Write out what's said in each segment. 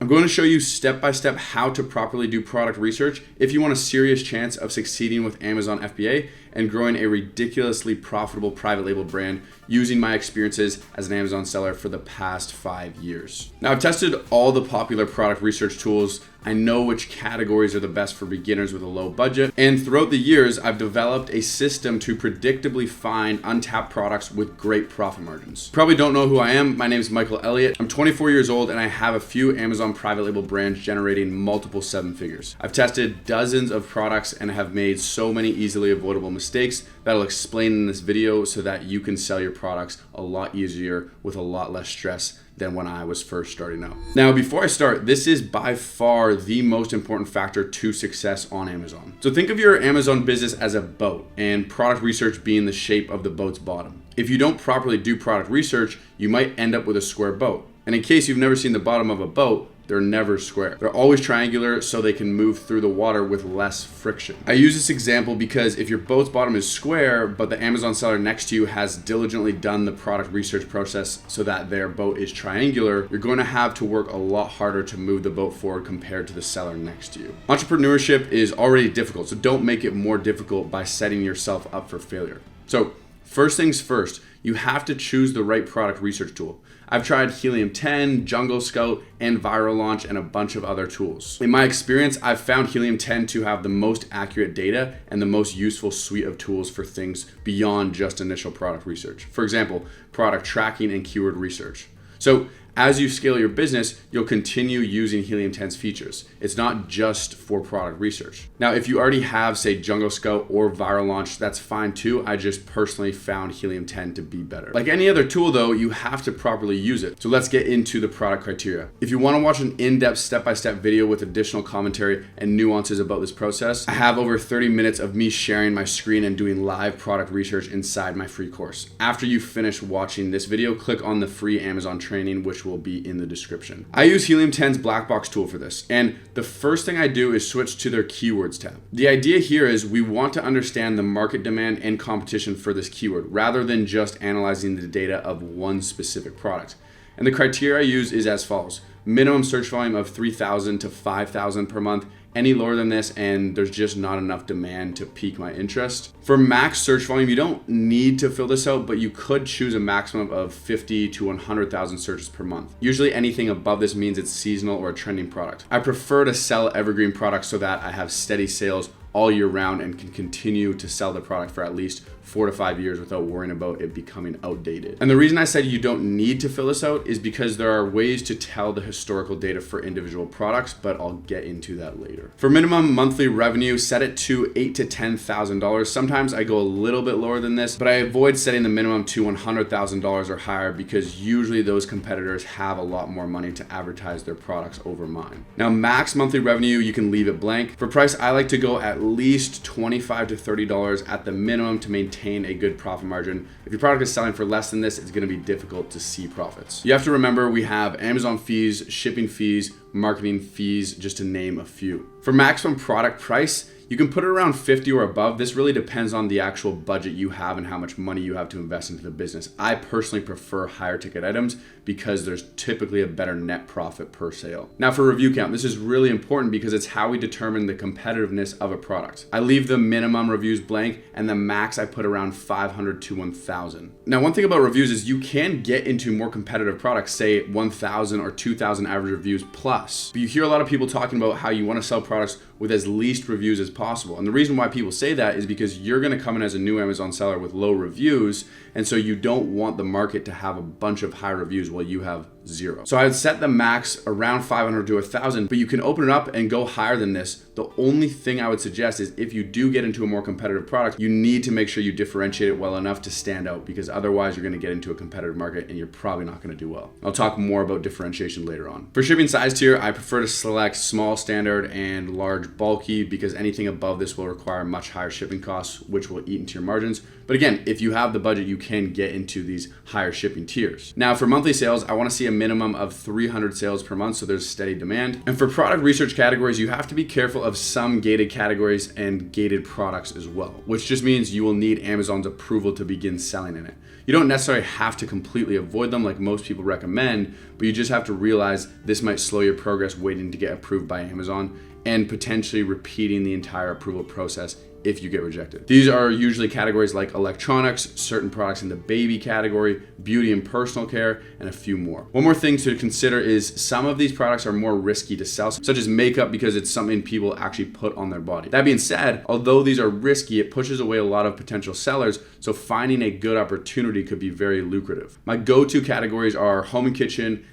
I'm going to show you step by step how to properly do product research if you want a serious chance of succeeding with Amazon FBA and growing a ridiculously profitable private label brand using my experiences as an Amazon seller for the past 5 years. Now, I've tested all the popular product research tools. I know which categories are the best for beginners with a low budget. And throughout the years, I've developed a system to predictably find untapped products with great profit margins. You probably don't know who I am. My name is Michael Elliott. I'm 24 years old and I have a few Amazon private label brands generating multiple 7 figures. I've tested dozens of products and have made so many easily avoidable mistakes that I'll explain in this video so that you can sell your products a lot easier with a lot less stress than when I was first starting out. Now, before I start, this is by far the most important factor to success on Amazon. So think of your Amazon business as a boat and product research being the shape of the boat's bottom. If you don't properly do product research, you might end up with a square boat. And in case you've never seen the bottom of a boat, they're never square. They're always triangular so they can move through the water with less friction. I use this example because if your boat's bottom is square, but the Amazon seller next to you has diligently done the product research process so that their boat is triangular, you're going to have to work a lot harder to move the boat forward compared to the seller next to you. Entrepreneurship is already difficult, so don't make it more difficult by setting yourself up for failure. So first things first, you have to choose the right product research tool. I've tried Helium 10, Jungle Scout, and Viral Launch, and a bunch of other tools. In my experience, I've found Helium 10 to have the most accurate data and the most useful suite of tools for things beyond just initial product research. For example, product tracking and keyword research. So as you scale your business, you'll continue using Helium 10's features. It's not just for product research. Now, if you already have, say, Jungle Scout or Viral Launch, that's fine too. I just personally found Helium 10 to be better. Like any other tool though, you have to properly use it. So let's get into the product criteria. If you want to watch an in-depth step-by-step video with additional commentary and nuances about this process, I have over 30 minutes of me sharing my screen and doing live product research inside my free course. After you finish watching this video, click on the free Amazon training, which will be in the description. I use Helium 10's black box tool for this, and the first thing I do is switch to their keywords tab. The idea here is we want to understand the market demand and competition for this keyword rather than just analyzing the data of one specific product. And the criteria I use is as follows: minimum search volume of 3,000 to 5,000 per month. Any lower than this and there's just not enough demand to pique my interest. For max search volume, you don't need to fill this out, but you could choose a maximum of 50 to 100,000 searches per month. Usually anything above this means it's seasonal or a trending product. I prefer to sell evergreen products so that I have steady sales all year round and can continue to sell the product for at least 4 to 5 years without worrying about it becoming outdated. And the reason I said you don't need to fill this out is because there are ways to tell the historical data for individual products, but I'll get into that later. For minimum monthly revenue, set it to $8,000 to $10,000. Sometimes I go a little bit lower than this, but I avoid setting the minimum to $100,000 or higher because usually those competitors have a lot more money to advertise their products over mine. Now, max monthly revenue, you can leave it blank. For price, I like to go at least $25 to $30 at the minimum to maintain a good profit margin. If your product is selling for less than this, it's going to be difficult to see profits. You have to remember we have Amazon fees, shipping fees, marketing fees, just to name a few. For maximum product price, you can put it around 50 or above. This really depends on the actual budget you have and how much money you have to invest into the business. I personally prefer higher ticket items because there's typically a better net profit per sale. Now for review count, this is really important because it's how we determine the competitiveness of a product. I leave the minimum reviews blank and the max I put around 500 to 1,000. Now one thing about reviews is you can get into more competitive products, say 1,000 or 2,000 average reviews plus. But you hear a lot of people talking about how you want to sell products with as least reviews as possible. And the reason why people say that is because you're gonna come in as a new Amazon seller with low reviews, and so you don't want the market to have a bunch of high reviews while you have 0. So I would set the max around 500 to 1,000, but you can open it up and go higher than this. The only thing I would suggest is if you do get into a more competitive product, you need to make sure you differentiate it well enough to stand out, because otherwise you're gonna get into a competitive market and you're probably not gonna do well. I'll talk more about differentiation later on. For shipping size tier, I prefer to select small, standard, and large bulky because anything above this will require much higher shipping costs, which will eat into your margins. But again, if you have the budget, you can get into these higher shipping tiers. Now for monthly sales, I want to see a minimum of 300 sales per month, so there's steady demand. And for product research categories, you have to be careful of some gated categories and gated products as well, which just means you will need Amazon's approval to begin selling in it. You don't necessarily have to completely avoid them like most people recommend, but you just have to realize this might slow your progress waiting to get approved by Amazon and potentially repeating the entire approval process if you get rejected. These are usually categories like electronics, certain products in the baby category, beauty and personal care, and a few more. One more thing to consider is some of these products are more risky to sell, such as makeup, because it's something people actually put on their body. That being said, although these are risky, it pushes away a lot of potential sellers, so finding a good opportunity could be very lucrative. My go-to categories are home and kitchen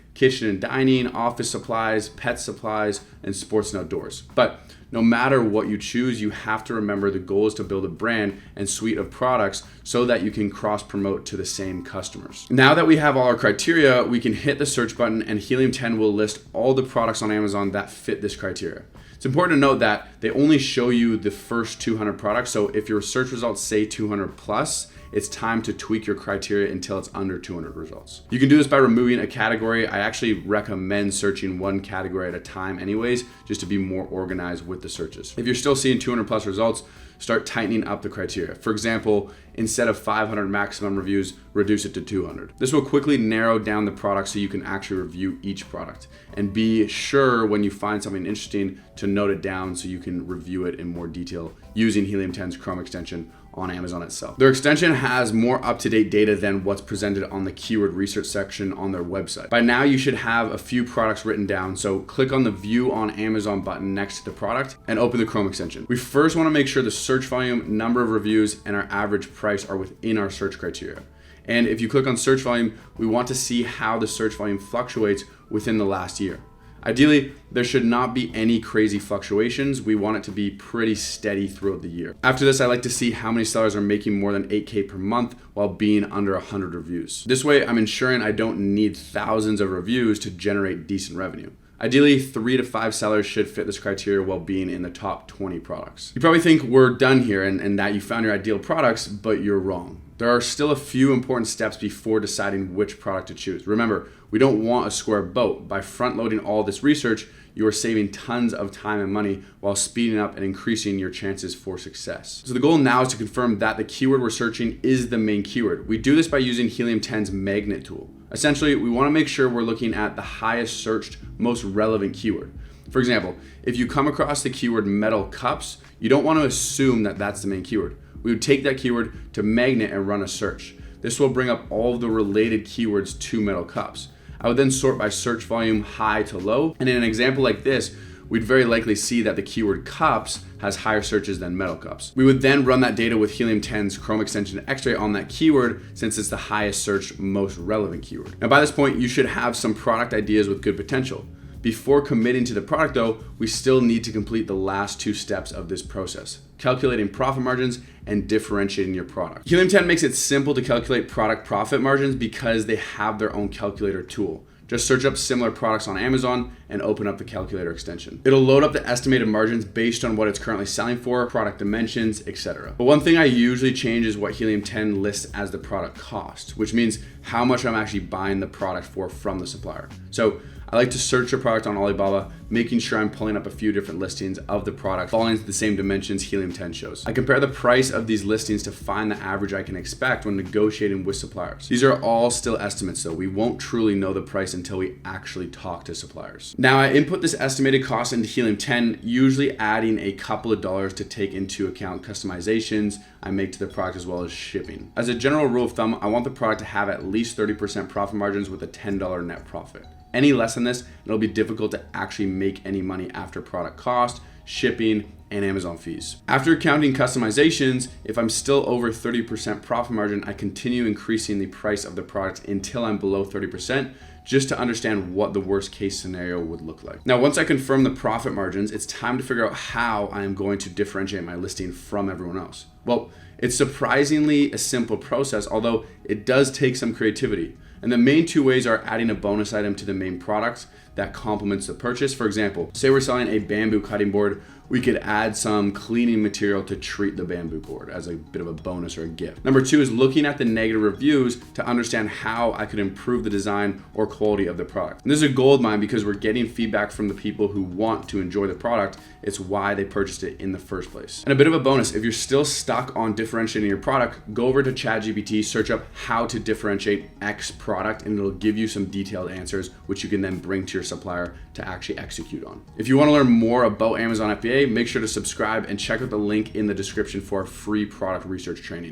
and dining, office supplies, pet supplies, and sports and outdoors. But no matter what you choose, you have to remember the goal is to build a brand and suite of products so that you can cross-promote to the same customers. Now that we have all our criteria, we can hit the search button and Helium 10 will list all the products on Amazon that fit this criteria. It's important to note that they only show you the first 200 products, so if your search results say 200 plus, it's time to tweak your criteria until it's under 200 results. You can do this by removing a category. I actually recommend searching one category at a time anyways, just to be more organized with the searches. If you're still seeing 200 plus results, start tightening up the criteria. For example, instead of 500 maximum reviews, reduce it to 200. This will quickly narrow down the product so you can actually review each product. And be sure when you find something interesting to note it down so you can review it in more detail using Helium 10's Chrome extension on Amazon itself. Their extension has more up-to-date data than what's presented on the keyword research section on their website. By now, you should have a few products written down, so click on the View on Amazon button next to the product and open the Chrome extension. We first want to make sure the search volume, number of reviews, and our average price are within our search criteria. And if you click on search volume, we want to see how the search volume fluctuates within the last year. Ideally, there should not be any crazy fluctuations. We want it to be pretty steady throughout the year. After this, I like to see how many sellers are making more than 8K per month while being under 100 reviews. This way, I'm ensuring I don't need thousands of reviews to generate decent revenue. Ideally, 3 to 5 sellers should fit this criteria while being in the top 20 products. You probably think we're done here and that you found your ideal products, but you're wrong. There are still a few important steps before deciding which product to choose. Remember, we don't want a square boat. By front-loading all this research, you are saving tons of time and money while speeding up and increasing your chances for success. So the goal now is to confirm that the keyword we're searching is the main keyword. We do this by using Helium 10's magnet tool. Essentially, we want to make sure we're looking at the highest searched, most relevant keyword. For example, if you come across the keyword metal cups, you don't want to assume that that's the main keyword. We would take that keyword to magnet and run a search. This will bring up all of the related keywords to metal cups. I would then sort by search volume high to low. And in an example like this, we'd very likely see that the keyword cups has higher searches than metal cups. We would then run that data with Helium 10's Chrome extension X-ray on that keyword since it's the highest searched, most relevant keyword. Now by this point, you should have some product ideas with good potential. Before committing to the product though, we still need to complete the last 2 steps of this process: calculating profit margins and differentiating your product. Helium 10 makes it simple to calculate product profit margins because they have their own calculator tool. Just search up similar products on Amazon and open up the calculator extension. It'll load up the estimated margins based on what it's currently selling for, product dimensions, etc. But one thing I usually change is what Helium 10 lists as the product cost, which means how much I'm actually buying the product for from the supplier. So I like to search a product on Alibaba, making sure I'm pulling up a few different listings of the product falling into the same dimensions Helium 10 shows. I compare the price of these listings to find the average I can expect when negotiating with suppliers. These are all still estimates though. We won't truly know the price until we actually talk to suppliers. Now I input this estimated cost into Helium 10, usually adding a couple of dollars to take into account customizations I make to the product as well as shipping. As a general rule of thumb, I want the product to have at least 30% profit margins with a $10 net profit. Any less than this, it'll be difficult to actually make any money after product cost, shipping, and Amazon fees. After counting customizations, if I'm still over 30% profit margin, I continue increasing the price of the product until I'm below 30%, just to understand what the worst case scenario would look like. Now, once I confirm the profit margins, it's time to figure out how I am going to differentiate my listing from everyone else. Well, it's surprisingly a simple process, although it does take some creativity. And the main 2 ways are adding a bonus item to the main product. that complements the purchase. For example, say we're selling a bamboo cutting board, we could add some cleaning material to treat the bamboo board as a bit of a bonus or a gift. Number two is looking at the negative reviews to understand how I could improve the design or quality of the product. And this is a gold mine because we're getting feedback from the people who want to enjoy the product. It's why they purchased it in the first place. And a bit of a bonus, if you're still stuck on differentiating your product, go over to ChatGPT, search up how to differentiate X product, and it'll give you some detailed answers, which you can then bring to your supplier to actually execute on. If you want to learn more about Amazon FBA, make sure to subscribe and check out the link in the description for our free product research training.